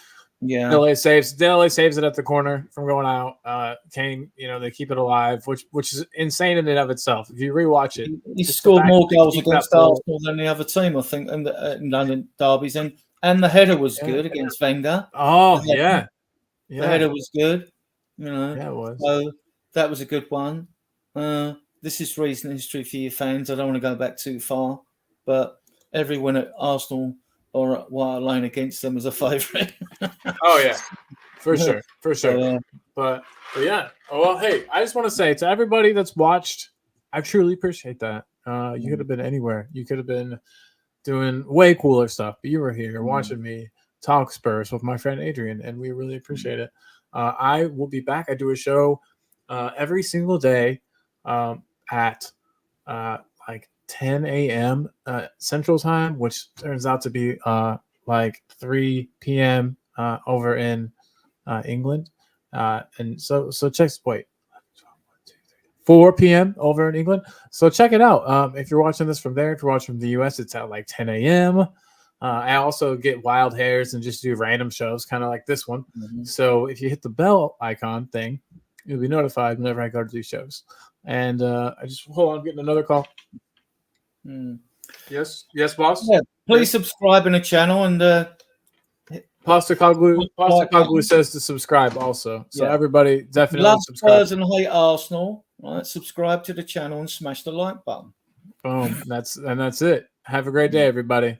Speaker 1: Dele saves it at the corner from going out. Kane, they keep it alive, which is insane in and of itself. If you rewatch it,
Speaker 2: he scored more goals against Arsenal than the other team, I think, in the London derbies, and the header was good against Wenger.
Speaker 1: Oh yeah,
Speaker 2: the header was good.
Speaker 1: Yeah, it was.
Speaker 2: So that was a good one. This is recent history for you fans. I don't want to go back too far, but every win at Arsenal or while alone against them was a favourite.
Speaker 1: Oh yeah, for sure. But yeah. Oh, well, hey, I just want to say to everybody that's watched, I truly appreciate that. You could have been anywhere. You could have been doing way cooler stuff, but you were here watching me talk Spurs with my friend Adrian, and we really appreciate it. I will be back. I do a show every single day at like 10 a.m. Central Time, which turns out to be like 3 p.m. Over in England. And so check, 4 p.m. over in England. So check it out. If you're watching this from there, if you're watching from the U.S., it's at like 10 a.m. I also get wild hairs and just do random shows, kind of like this one. So if you hit the bell icon thing, you'll be notified whenever I go to do shows. And I just hold on, I'm getting another call. Yes, boss.
Speaker 2: Yeah, please subscribe in the channel and
Speaker 1: Postecoglou says to subscribe also. So everybody definitely
Speaker 2: love
Speaker 1: subscribe.
Speaker 2: Spurs and hate Arsenal. Right, subscribe to the channel and smash the like button.
Speaker 1: Boom. That's it. Have a great day, everybody.